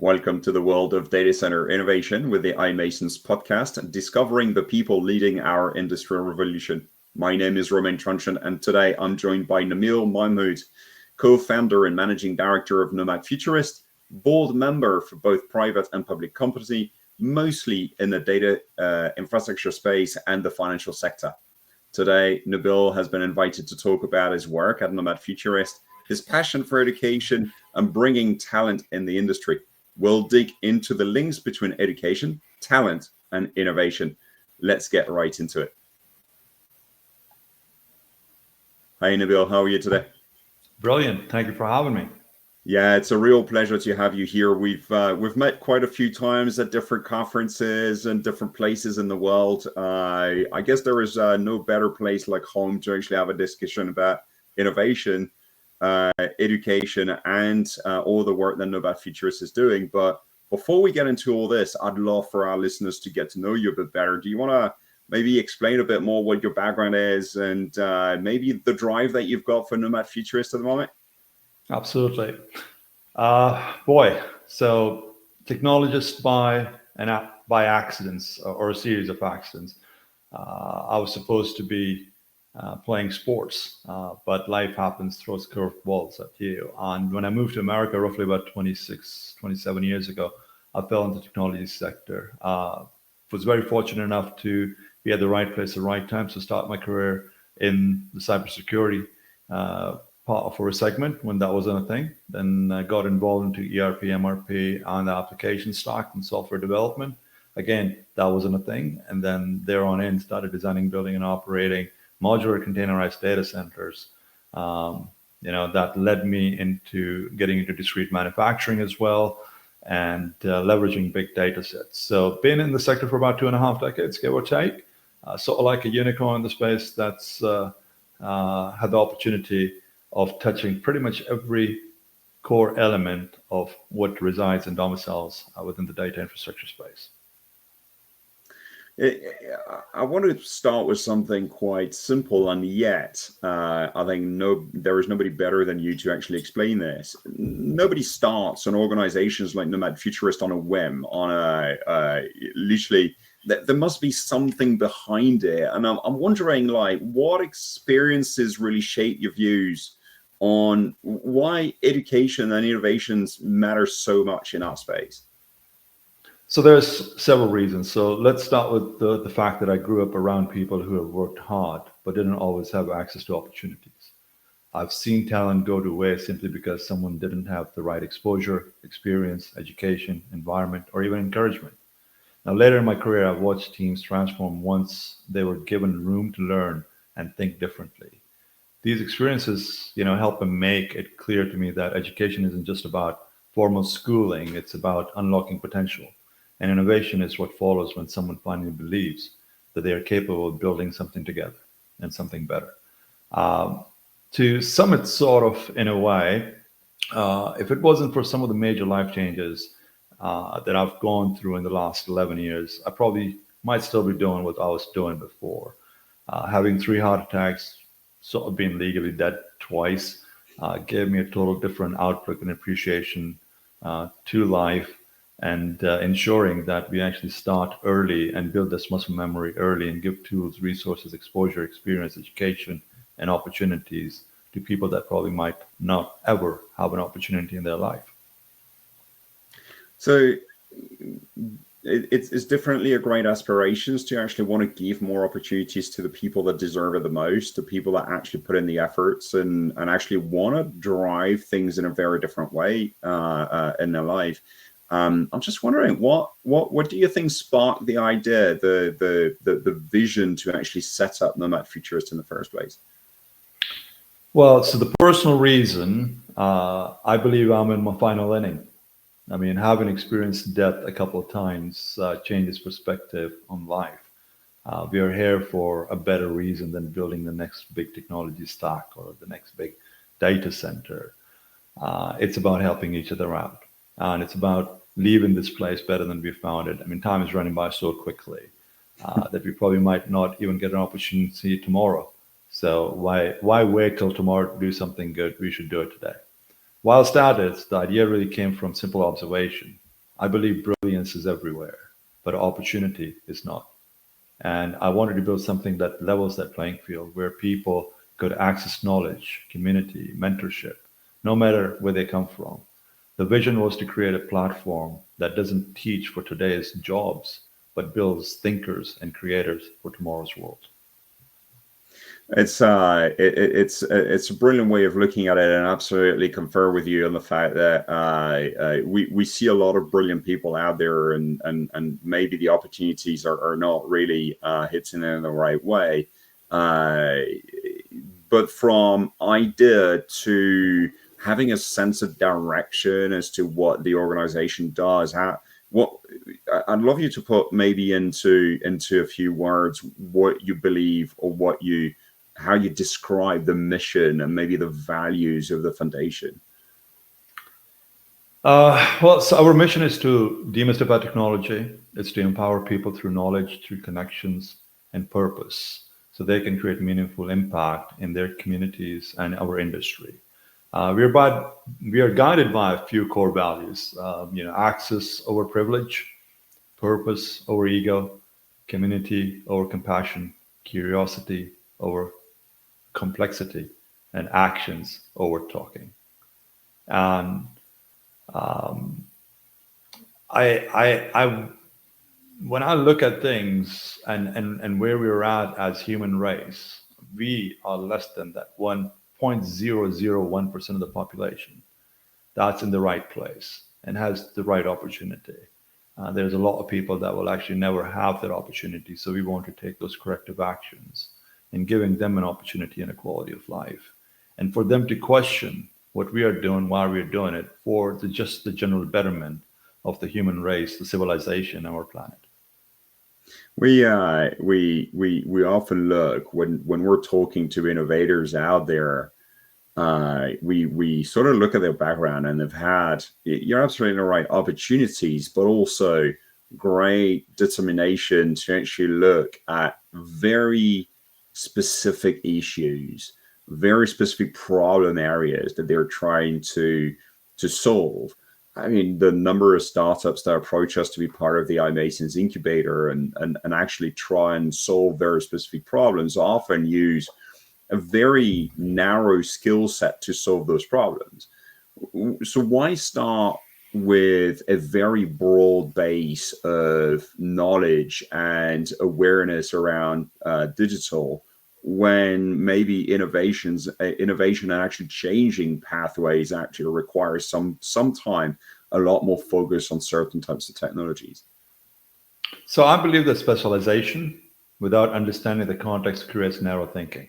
Welcome to the world of data center innovation with the iMasons podcast, discovering the people leading our industrial revolution. My name is Romain Tranchant, and today I'm joined by Nabeel Mahmood, co-founder and managing director of Nomad Futurist, board member for both private and public company, mostly in the data infrastructure space and the financial sector. Today, Nabeel has been invited to talk about his work at Nomad Futurist, his passion for education, and bringing talent in the industry. We'll dig into the links between education, talent, and innovation. Let's get right into it. Hi, Nabeel. How are you today? Brilliant. Thank you for having me. Yeah, it's a real pleasure to have you here. We've met quite a few times at different conferences and different places in the world. I guess there is no better place like home to actually have a discussion about innovation, education, and all the work that Nomad Futurist is doing. But before we get into all this, I'd love for our listeners to get to know you a bit better. Do you want to maybe explain a bit more what your background is and maybe the drive that you've got for Nomad Futurist at the moment? Absolutely. So technologist by accidents or a series of accidents. I was supposed to be playing sports, but life happens, throws curveballs at you. And when I moved to America, roughly about 27 years ago, I fell into the technology sector. Was very fortunate enough to be at the right place at the right time to start my career in the cybersecurity part for a segment when that wasn't a thing. Then I got involved into ERP, MRP, and the application stack and software development. Again, that wasn't a thing. And then there on in, started designing, building, and operating modular containerized data centers. That led me into getting into discrete manufacturing as well, and leveraging big data sets. So been in the sector for about 2.5 decades, give or take. Sort of like a unicorn in the space that's had the opportunity of touching pretty much every core element of what resides and domiciles within the data infrastructure space. I want to start with something quite simple, and yet I think there is nobody better than you to actually explain this. Nobody starts on organizations like Nomad Futurist on a whim, literally. There must be something behind it, and I'm wondering, like, what experiences really shape your views on why education and innovations matter so much in our space. So there's several reasons. So let's start with the fact that I grew up around people who have worked hard, but didn't always have access to opportunities. I've seen talent go to waste simply because someone didn't have the right exposure, experience, education, environment, or even encouragement. Now, later in my career, I've watched teams transform once they were given room to learn and think differently. These experiences, help them make it clear to me that education isn't just about formal schooling, it's about unlocking potential. And innovation is what follows when someone finally believes that they are capable of building something together and something better. To sum it sort of in a way, if it wasn't for some of the major life changes that I've gone through in the last 11 years, I probably might still be doing what I was doing before. Having 3 heart attacks, sort of being legally dead twice, gave me a total different outlook and appreciation to life, and ensuring that we actually start early and build this muscle memory early and give tools, resources, exposure, experience, education, and opportunities to people that probably might not ever have an opportunity in their life. So it's definitely a great aspirations to actually want to give more opportunities to the people that deserve it the most, the people that actually put in the efforts and actually want to drive things in a very different way in their life. I'm just wondering, what do you think sparked the idea, the vision to actually set up Nomad Futurist in the first place? Well, so the personal reason, I believe I'm in my final inning. I mean, having experienced death a couple of times changes perspective on life. We are here for a better reason than building the next big technology stack or the next big data center. It's about helping each other out. And it's about leaving this place better than we found it. I mean, time is running by so quickly that we probably might not even get an opportunity tomorrow. So why wait till tomorrow to do something good? We should do it today. While started, the idea really came from simple observation. I believe brilliance is everywhere, but opportunity is not. And I wanted to build something that levels that playing field where people could access knowledge, community, mentorship, no matter where they come from. The vision was to create a platform that doesn't teach for today's jobs, but builds thinkers and creators for tomorrow's world. It's a brilliant way of looking at it, and absolutely confer with you on the fact that we see a lot of brilliant people out there, and maybe the opportunities are not really hitting them in the right way. Uh, but from idea to having a sense of direction as to what the organization does, what I'd love you to put maybe into a few words what you believe, or what you how you describe the mission and maybe the values of the foundation. Well, so our mission is to demystify technology. It's to empower people through knowledge, through connections, and purpose, so they can create meaningful impact in their communities and our industry. We are guided by a few core values. Access over privilege, purpose over ego, community over compassion, curiosity over complexity, and actions over talking. And I when I look at things and where we're at as human race, we are less than that 1.001% of the population that's in the right place and has the right opportunity. There's a lot of people that will actually never have that opportunity. So we want to take those corrective actions and giving them an opportunity and a quality of life. And for them to question what we are doing, why we're doing it, for just the general betterment of the human race, the civilization, our planet. We often look when we're talking to innovators out there. We sort of look at their background, and they've had, you're absolutely right, opportunities, but also great determination to actually look at very specific issues, very specific problem areas that they're trying to solve. I mean, the number of startups that approach us to be part of the iMasons incubator and actually try and solve very specific problems often use a very narrow skill set to solve those problems. So why start with a very broad base of knowledge and awareness around digital, when maybe innovation and actually changing pathways actually requires some time, a lot more focus on certain types of technologies? So I believe that specialization without understanding the context creates narrow thinking.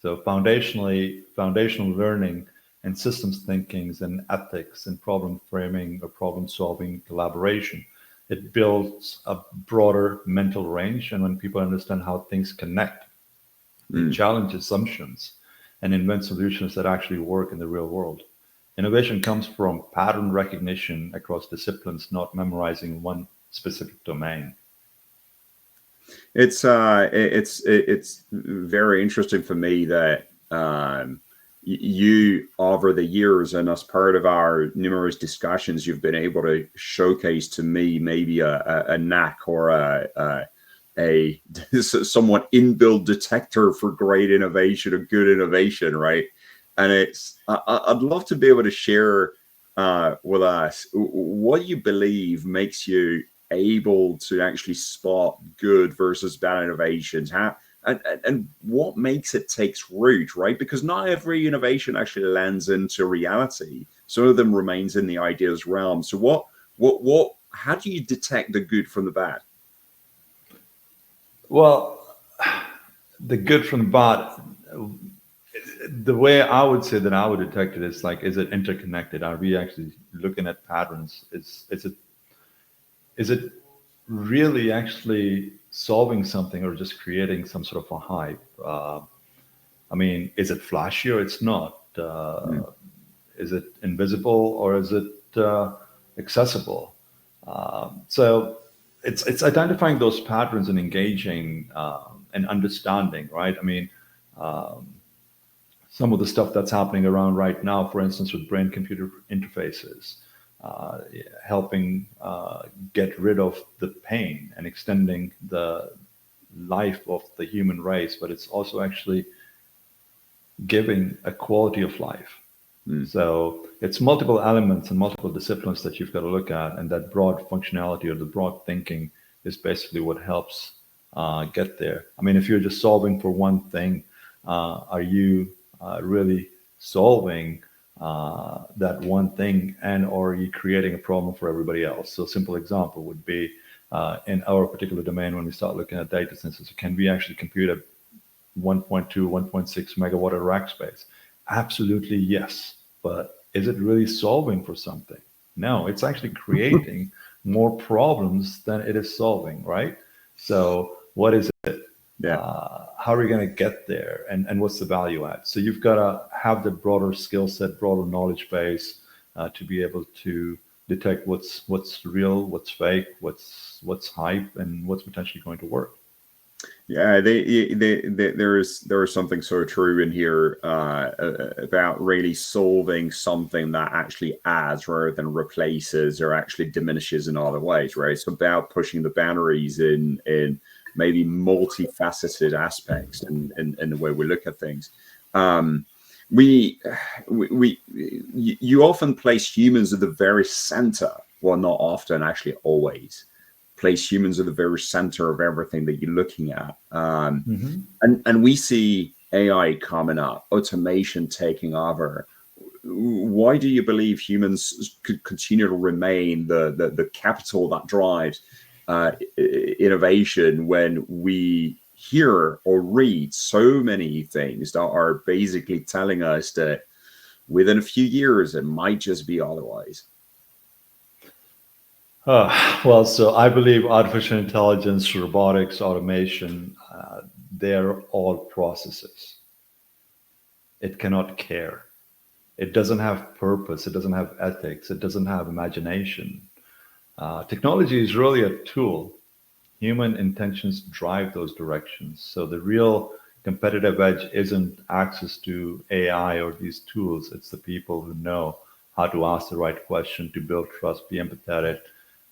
So foundational learning and systems thinkings and ethics and problem framing or problem solving collaboration, it builds a broader mental range. And when people understand how things connect, they challenge assumptions and invent solutions that actually work in the real world. Innovation comes from pattern recognition across disciplines, not memorizing one specific domain. It's very interesting for me that you, over the years and as part of our numerous discussions, you've been able to showcase to me maybe a knack or a somewhat inbuilt detector for great innovation or good innovation, right? And I'd love to be able to share with us what you believe makes you able to actually spot good versus bad innovations, and what makes it takes root, right? Because not every innovation actually lands into reality. Some of them remains in the ideas realm. So how do you detect the good from the bad? Well, the good from the bad, the way I would say that I would detect it is like, is it interconnected? Are we actually looking at patterns? Is it really actually solving something or just creating some sort of a hype? I mean, is it flashy or it's not? Is it invisible or is it accessible? So it's identifying those patterns and engaging and understanding, right? I mean, some of the stuff that's happening around right now, for instance, with brain-computer interfaces. helping get rid of the pain and extending the life of the human race, but it's also actually giving a quality of life. So it's multiple elements and multiple disciplines that you've got to look at, and that broad functionality or the broad thinking is basically what helps get there. I mean, if you're just solving for one thing, are you really solving that one thing, and or are you creating a problem for everybody else? So a simple example would be in our particular domain, when we start looking at data centers, can we actually compute at 1.2, 1.6 megawatt of rack space? Absolutely, yes. But is it really solving for something? No, it's actually creating more problems than it is solving, right? So what is it? Yeah. How are we going to get there? And what's the value add? So you've got to have the broader skill set, broader knowledge base to be able to detect what's real, what's fake, what's hype, and what's potentially going to work. Yeah, there is something so true in here about really solving something that actually adds rather than replaces or actually diminishes in other ways, right? It's about pushing the boundaries in maybe multifaceted aspects in the way we look at things. You often place humans at the very center, well, not often, actually always place humans at the very center of everything that you're looking at. And we see AI coming up, automation taking over. Why do you believe humans could continue to remain the capital that drives innovation when we hear or read so many things that are basically telling us that within a few years it might just be otherwise? Well, so I believe artificial intelligence, robotics, automation, they're all processes. It cannot care. It doesn't have purpose. It doesn't have ethics. It doesn't have imagination. Technology is really a tool. Human intentions drive those directions. So the real competitive edge isn't access to AI or these tools. It's the people who know how to ask the right question, to build trust, be empathetic,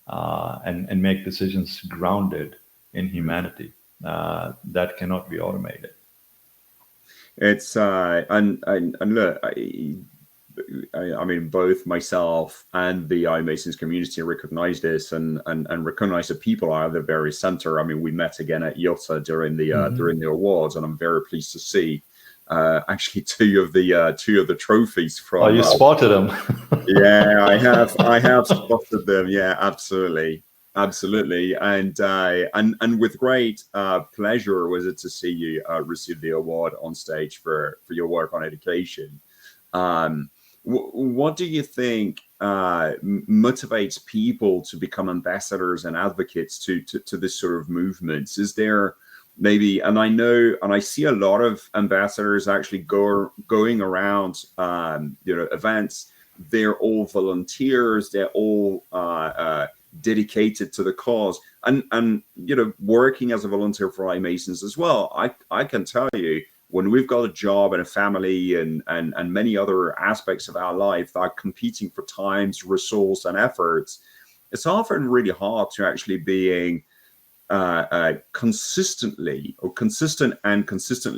and make decisions grounded in humanity. That cannot be automated. It's and look, I mean, both myself and the iMasons community recognize this and recognize that people are at the very center. I mean, we met again at Yota during the awards, and I'm very pleased to see actually two of the trophies from. Oh, you spotted them. Yeah, I have spotted them. Yeah, absolutely. Absolutely, and with great pleasure was it to see you receive the award on stage for your work on education. What do you think motivates people to become ambassadors and advocates to this sort of movements? Is there maybe, and I know, and I see a lot of ambassadors actually going around, events. They're all volunteers. They're all dedicated to the cause, and working as a volunteer for iMasons as well. I can tell you, when we've got a job and a family and many other aspects of our life that are competing for times, resource, and efforts, it's often really hard to actually being consistently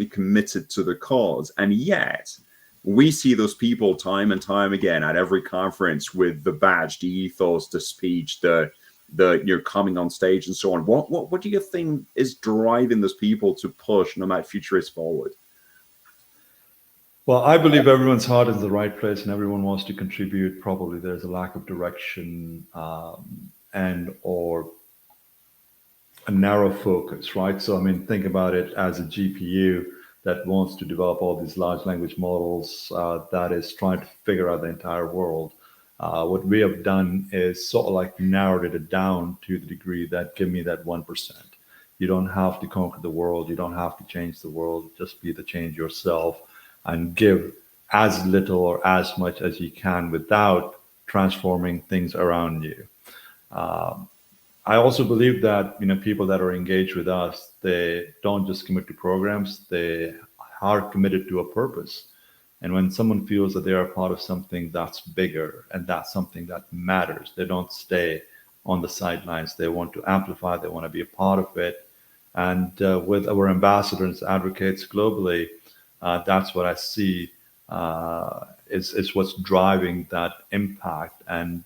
committed to the cause. And yet we see those people time and time again at every conference with the badge, the ethos, the speech, the you're coming on stage and so on. What do you think is driving those people to push Nomad Futurist forward? Well, I believe everyone's heart is in the right place and everyone wants to contribute. Probably there's a lack of direction and or a narrow focus, right? So, I mean, think about it as a GPU that wants to develop all these large language models that is trying to figure out the entire world. What we have done is sort of like narrowed it down to the degree that give me that 1%. You don't have to conquer the world. You don't have to change the world. Just be the change yourself and give as little or as much as you can without transforming things around you. I also believe that people that are engaged with us, they don't just commit to programs; they are committed to a purpose. And when someone feels that they are a part of something that's bigger and that's something that matters, they don't stay on the sidelines. They want to amplify, they want to be a part of it. And with our ambassadors, advocates globally, that's what I see is what's driving that impact, and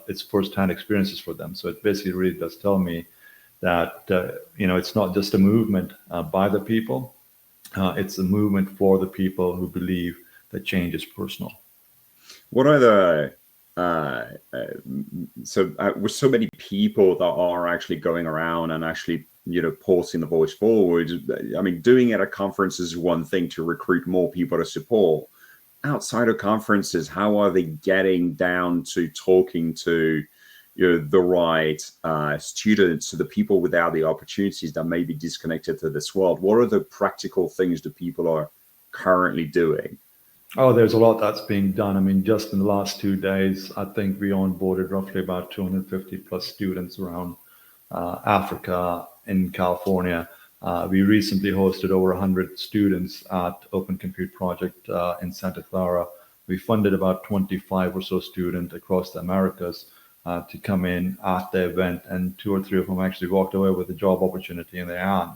it's firsthand experiences for them. So it basically really does tell me that it's not just a movement by the people; it's a movement for the people who believe that change is personal. What are the with so many people that are actually going around and actually pulsing the voice forward? I mean, doing it at conferences is one thing to recruit more people to support. Outside of conferences, how are they getting down to talking to the right students, to the people without the opportunities that may be disconnected to this world? What are the practical things that people are currently doing? Oh, there's a lot that's being done. I mean, just in the last 2 days, I think we onboarded roughly about 250 plus students around Africa, in California. We recently hosted over 100 students at Open Compute Project in Santa Clara. We funded about 25 or so students across the Americas to come in at the event, and two or three of them actually walked away with a job opportunity in their hand.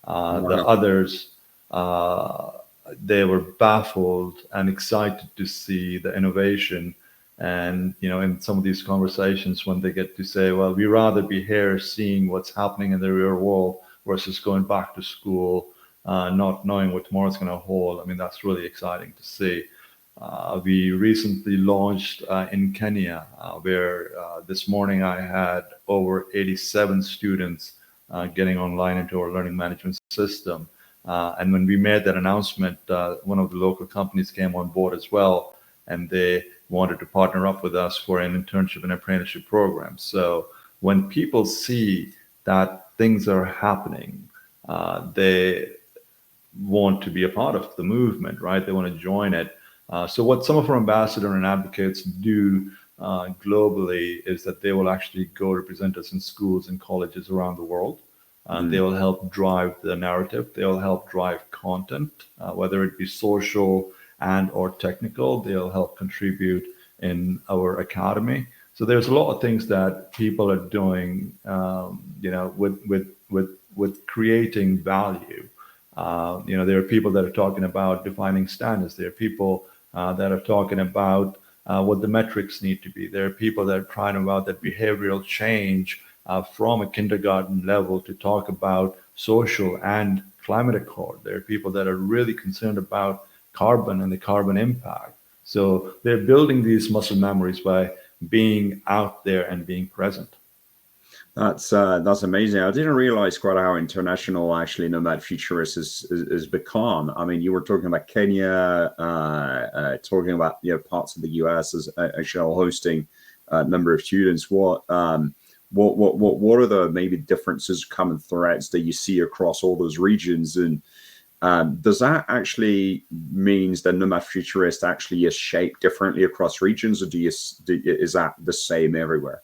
The Wow. others, they were baffled and excited to see the innovation. And in some of these conversations, when they get to say, "Well, we rather be here seeing what's happening in the real world versus going back to school, not knowing what tomorrow's going to hold," I mean, that's really exciting to see. We recently launched in Kenya, where this morning I had over 87 students getting online into our learning management system. And when we made that announcement, one of the local companies came on board as well, and they wanted to partner up with us for an internship and apprenticeship program. So when people see that things are happening, they want to be a part of the movement, right? They want to join it. So what some of our ambassadors and advocates do globally is that they will actually go represent us in schools and colleges around the world. They will help drive the narrative. They'll help drive content, whether it be social and or technical. They'll help contribute in our academy. So there's a lot of things that people are doing, with creating value. There are people that are talking about defining standards. There are people that are talking about what the metrics need to be. There are people that are trying about that behavioral change from a kindergarten level to talk about social and climate accord. There are people that are really concerned about carbon and the carbon impact. So they're building these muscle memories by being out there and being present. That's amazing. I didn't realize quite how international actually Nomad Futurist is become. I mean, you were talking about Kenya, talking about parts of the US as actually hosting a number of students. What are the maybe differences, common threads that you see across all those regions? And does that actually means that Nomad Futurist actually is shaped differently across regions, or is that the same everywhere?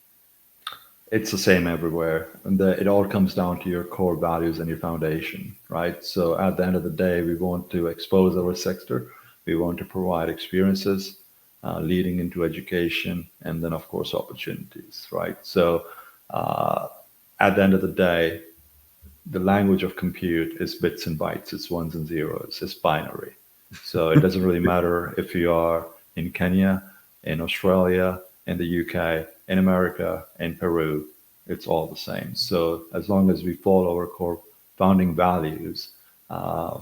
It's the same everywhere, and it all comes down to your core values and your foundation, right? So at the end of the day, we want to expose our sector. We want to provide experiences leading into education, and then of course opportunities, right? So at the end of the day, the language of compute is bits and bytes. It's ones and zeros. It's binary. So it doesn't really matter if you are in Kenya, in Australia, in the UK, in America, in Peru. It's all the same. So as long as we follow our core founding values, the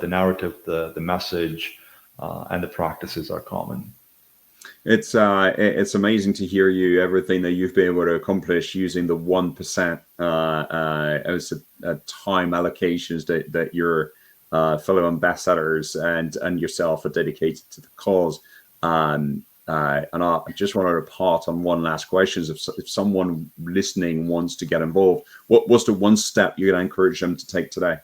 narrative, the message, and the practices are common. It's amazing to hear you, everything that you've been able to accomplish using the 1% as time allocations that your fellow ambassadors and yourself are dedicated to the cause. And I just wanted to part on one last question. If someone listening wants to get involved, what's the one step you're going to encourage them to take today?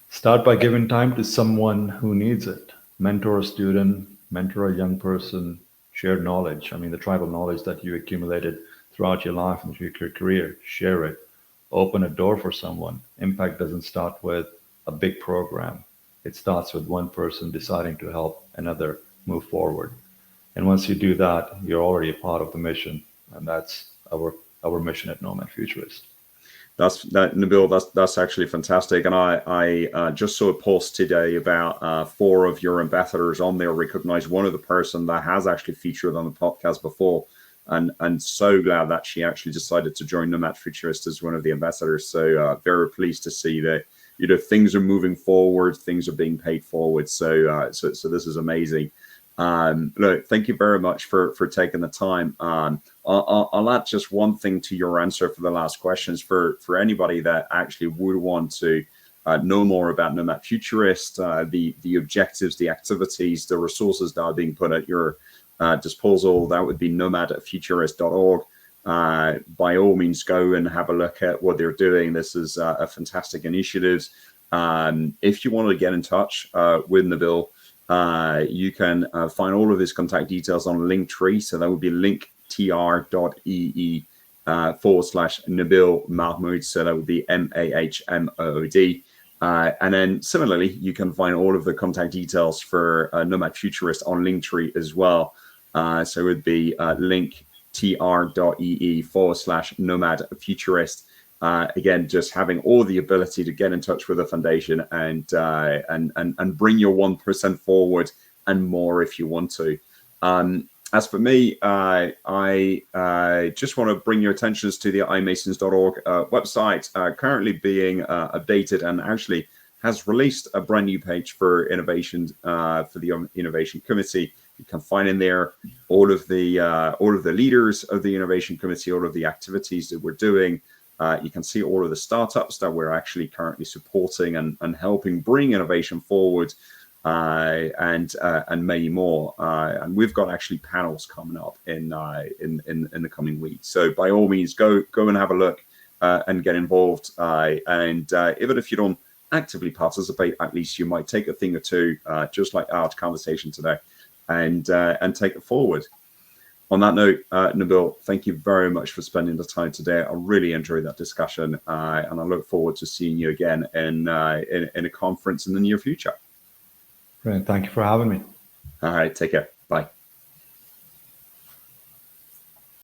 Start by giving time to someone who needs it. Mentor a student, mentor a young person, share knowledge. I mean, the tribal knowledge that you accumulated throughout your life and through your career, share it. Open a door for someone. Impact doesn't start with a big program. It starts with one person deciding to help another move forward. And once you do that, you're already a part of the mission. And that's our mission at Nomad Futurist. Nabeel. That's actually fantastic. And I just saw a post today about 4 of your ambassadors on there recognize one of the person that has actually featured on the podcast before, and so glad that she actually decided to join Nomad Futurist as one of the ambassadors. So very pleased to see that things are moving forward, things are being paid forward. So so this is amazing. Look, thank you very much for taking the time. I'll add just one thing to your answer for the last questions for anybody that actually would want to know more about Nomad Futurist, the objectives, the activities, the resources that are being put at your disposal. That would be nomad@futurist.org. By all means, go and have a look at what they're doing. This is a fantastic initiative. If you want to get in touch with Nabeel, you can find all of his contact details on Linktree. So that would be linktr.ee /Nabeel Mahmood. So that would be Mahmood. And then similarly, you can find all of the contact details for Nomad Futurist on Linktree as well. So it would be linktr.ee /Nomad Futurist. Again, just having all the ability to get in touch with the foundation and bring your 1% forward and more if you want to. As for me, I just want to bring your attentions to the iMasons.org website, currently being updated, and actually has released a brand new page for innovation for the Innovation Committee. You can find in there all of the leaders of the Innovation Committee, all of the activities that we're doing. You can see all of the startups that we're actually currently supporting and helping bring innovation forward, and many more. And we've got actually panels coming up in the coming weeks. So by all means, go and have a look and get involved. And even if you don't actively participate, at least you might take a thing or two, just like our conversation today, and take it forward. On that note, Nabeel, thank you very much for spending the time today. I really enjoyed that discussion, and I look forward to seeing you again in a conference in the near future. Great. Thank you for having me. All right. Take care. Bye.